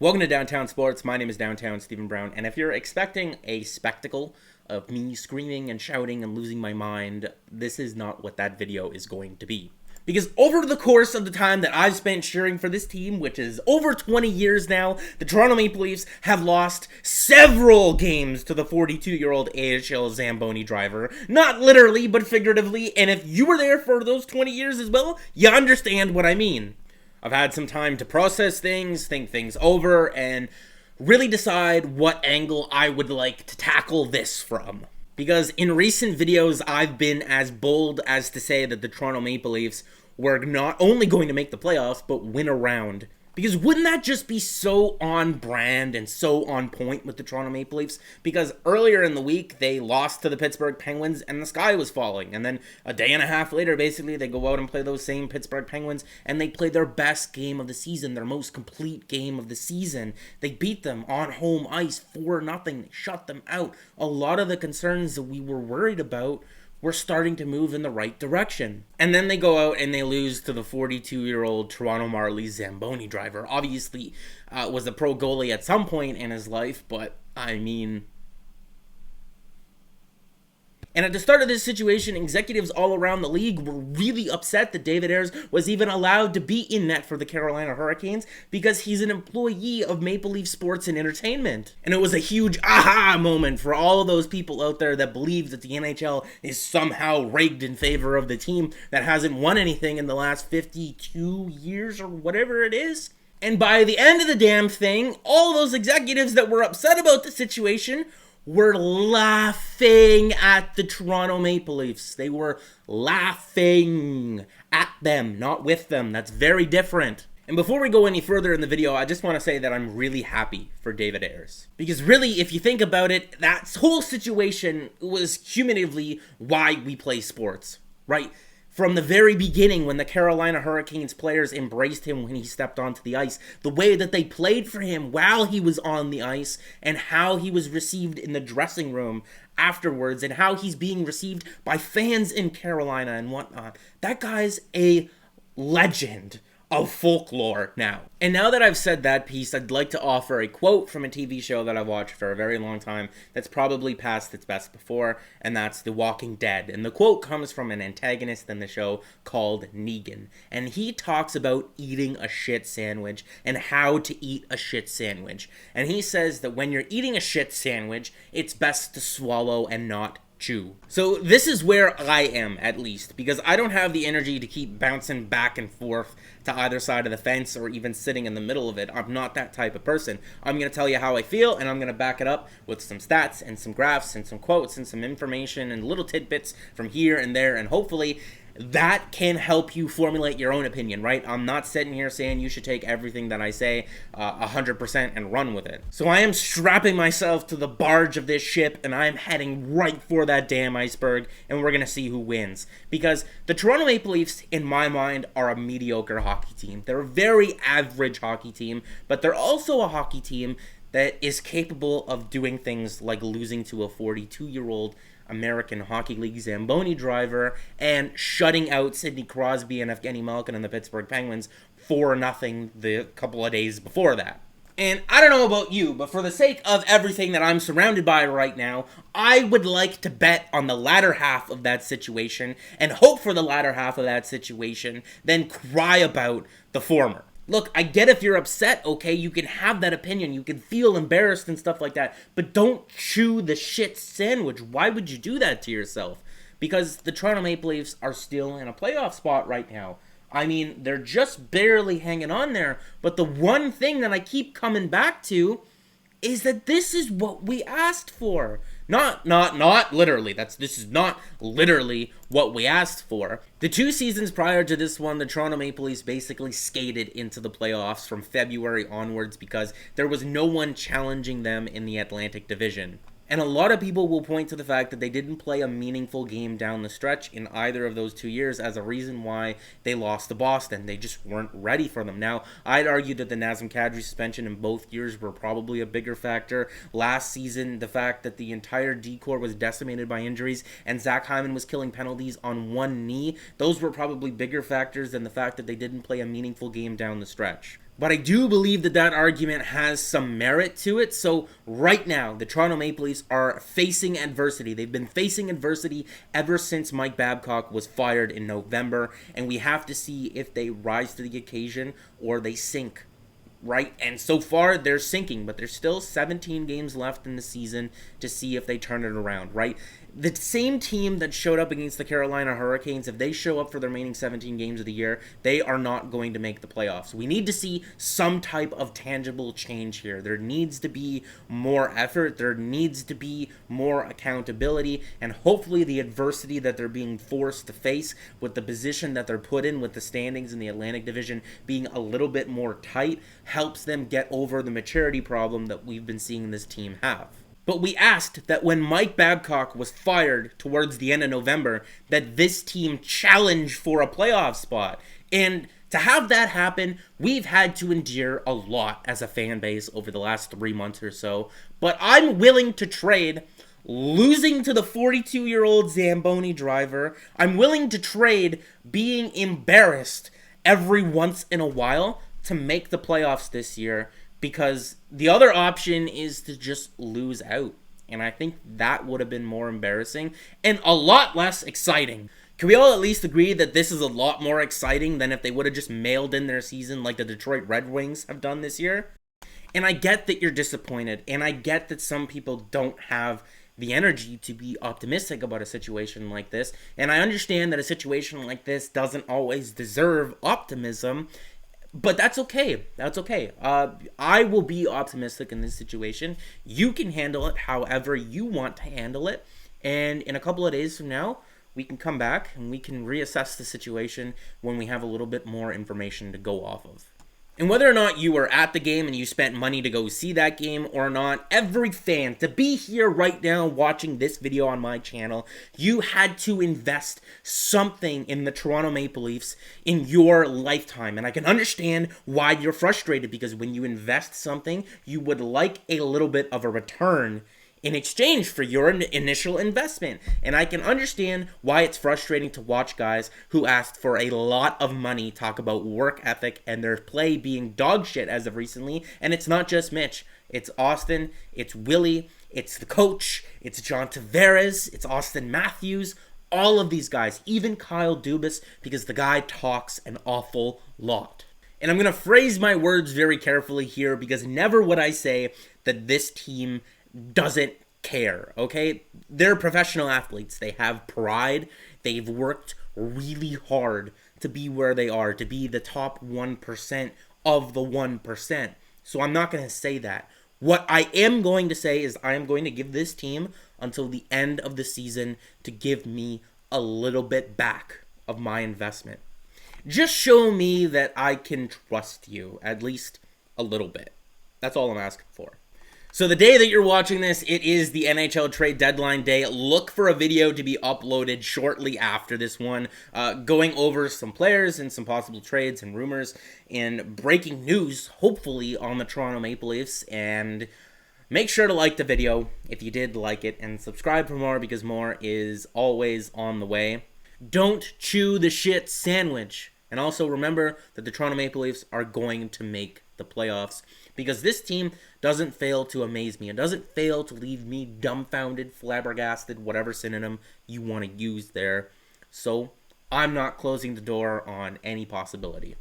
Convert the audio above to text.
Welcome to Downtown Sports. My name is Downtown Stephen Brown, and if you're expecting a spectacle of me screaming and shouting and losing my mind, this is not what that video is going to be. Because over the course of the time that I've spent cheering for this team, which is over 20 years now, the Toronto Maple Leafs have lost several games to the 42-year-old AHL Zamboni driver. Not literally, but figuratively, and if you were there for those 20 years as well, you understand what I mean. I've had some time to process things, think things over, and really decide what angle I would like to tackle this from. Because in recent videos, I've been as bold as to say that the Toronto Maple Leafs were not only going to make the playoffs, but win a round. Because wouldn't that just be so on brand and so on point with the Toronto Maple Leafs? Because earlier in the week, they lost to the Pittsburgh Penguins and the sky was falling. And then a day and a half later, basically, they go out and play those same Pittsburgh Penguins and they play their best game of the season, their most complete game of the season. They beat them on home ice 4-0. They shut them out. A lot of the concerns that we were worried about we're starting to move in the right direction. And then they go out and they lose to the 42-year-old Toronto Marlies Zamboni driver. Obviously, was a pro goalie at some point in his life, but I mean... And at the start of this situation, executives all around the league were really upset that David Ayres was even allowed to be in net for the Carolina Hurricanes because he's an employee of Maple Leaf Sports and Entertainment. And it was a huge aha moment for all of those people out there that believe that the NHL is somehow rigged in favor of the team that hasn't won anything in the last 52 years or whatever it is. And by the end of the damn thing, all those executives that were upset about the situation were laughing at the Toronto Maple Leafs. They were laughing at them, not with them. That's very different. And before we go any further in the video, I just want to say that I'm really happy for David Ayres. Because really, if you think about it, that whole situation was cumulatively why we play sports, right? From the very beginning, when the Carolina Hurricanes players embraced him when he stepped onto the ice, the way that they played for him while he was on the ice, and how he was received in the dressing room afterwards, and how he's being received by fans in Carolina and whatnot. That guy's a legend of folklore now. And now that I've said that piece, I'd like to offer a quote from a TV show that I've watched for a very long time that's probably past its best before, and that's The Walking Dead. And the quote comes from an antagonist in the show called Negan. And he talks about eating a shit sandwich and how to eat a shit sandwich. And he says that when you're eating a shit sandwich, it's best to swallow and not chew. So this is where I am, at least, because I don't have the energy to keep bouncing back and forth to either side of the fence or even sitting in the middle of it. I'm not that type of person. I'm going to tell you how I feel, and I'm going to back it up with some stats and some graphs and some quotes and some information and little tidbits from here and there, and hopefully that can help you formulate your own opinion, right? I'm not sitting here saying you should take everything that I say 100% and run with it. So I am strapping myself to the barge of this ship, and I'm heading right for that damn iceberg, and we're going to see who wins. Because the Toronto Maple Leafs, in my mind, are a mediocre hockey team. They're a very average hockey team, but they're also a hockey team that is capable of doing things like losing to a 42-year-old American Hockey League Zamboni driver and shutting out Sidney Crosby and Evgeny Malkin and the Pittsburgh Penguins 4-0 the couple of days before that. And I don't know about you, but for the sake of everything that I'm surrounded by right now, I would like to bet on the latter half of that situation and hope for the latter half of that situation, then cry about the former. Look, I get if you're upset, okay, you can have that opinion, you can feel embarrassed and stuff like that, but don't chew the shit sandwich. Why would you do that to yourself? Because the Toronto Maple Leafs are still in a playoff spot right now. I mean, they're just barely hanging on there, but the one thing that I keep coming back to is that this is what we asked for. Not literally. This is not literally what we asked for. The 2 seasons prior to this one, the Toronto Maple Leafs basically skated into the playoffs from February onwards because there was no one challenging them in the Atlantic Division. And a lot of people will point to the fact that they didn't play a meaningful game down the stretch in either of those 2 years as a reason why they lost to Boston. They just weren't ready for them. Now, I'd argue that the Nazem Kadri suspension in both years were probably a bigger factor. Last season, the fact that the entire D-corps was decimated by injuries and Zach Hyman was killing penalties on one knee, those were probably bigger factors than the fact that they didn't play a meaningful game down the stretch. But I do believe that that argument has some merit to it. So right now, the Toronto Maple Leafs are facing adversity. They've been facing adversity ever since Mike Babcock was fired in November, and we have to see if they rise to the occasion or they sink. Right? And so far, they're sinking, but there's still 17 games left in the season to see if they turn it around, right? The same team that showed up against the Carolina Hurricanes, if they show up for the remaining 17 games of the year, they are not going to make the playoffs. We need to see some type of tangible change here. There needs to be more effort. There needs to be more accountability. And hopefully the adversity that they're being forced to face with the position that they're put in with the standings in the Atlantic Division being a little bit more tight helps them get over the maturity problem that we've been seeing this team have. But we asked that when Mike Babcock was fired towards the end of November, that this team challenge for a playoff spot. And to have that happen, we've had to endure a lot as a fan base over the last 3 months or so. But I'm willing to trade losing to the 42-year-old Zamboni driver. I'm willing to trade being embarrassed every once in a while to make the playoffs this year, because the other option is to just lose out. And I think that would have been more embarrassing and a lot less exciting. Can we all at least agree that this is a lot more exciting than if they would have just mailed in their season like the Detroit Red Wings have done this year? And I get that you're disappointed, and I get that some people don't have the energy to be optimistic about a situation like this. And I understand that a situation like this doesn't always deserve optimism. But that's okay. That's okay. I will be optimistic in this situation. You can handle it however you want to handle it. And in a couple of days from now, we can come back and we can reassess the situation when we have a little bit more information to go off of. And whether or not you were at the game and you spent money to go see that game or not, every fan, to be here right now watching this video on my channel, you had to invest something in the Toronto Maple Leafs in your lifetime. And I can understand why you're frustrated, because when you invest something, you would like a little bit of a return in exchange for your initial investment. And I can understand why it's frustrating to watch guys who asked for a lot of money talk about work ethic and their play being dog shit as of recently. And it's not just Mitch. It's Austin. It's Willie. It's the coach. It's John Tavares. It's Austin Matthews. All of these guys. Even Kyle Dubas, because the guy talks an awful lot. And I'm going to phrase my words very carefully here, because never would I say that this team doesn't care, okay? They're professional athletes. They have pride. They've worked really hard to be where they are, to be the top 1% of the 1%. So I'm not going to say that. What I am going to say is I am going to give this team until the end of the season to give me a little bit back of my investment. Just show me that I can trust you, at least a little bit. That's all I'm asking for. So the day that you're watching this, it is the NHL trade deadline day. Look for a video to be uploaded shortly after this one, going over some players and some possible trades and rumors and breaking news, hopefully, on the Toronto Maple Leafs. And make sure to like the video if you did like it, and subscribe for more, because more is always on the way. Don't chew the shit sandwich. And also remember that the Toronto Maple Leafs are going to make the playoffs, because this team doesn't fail to amaze me. It doesn't fail to leave me dumbfounded, flabbergasted, whatever synonym you want to use there. So I'm not closing the door on any possibility.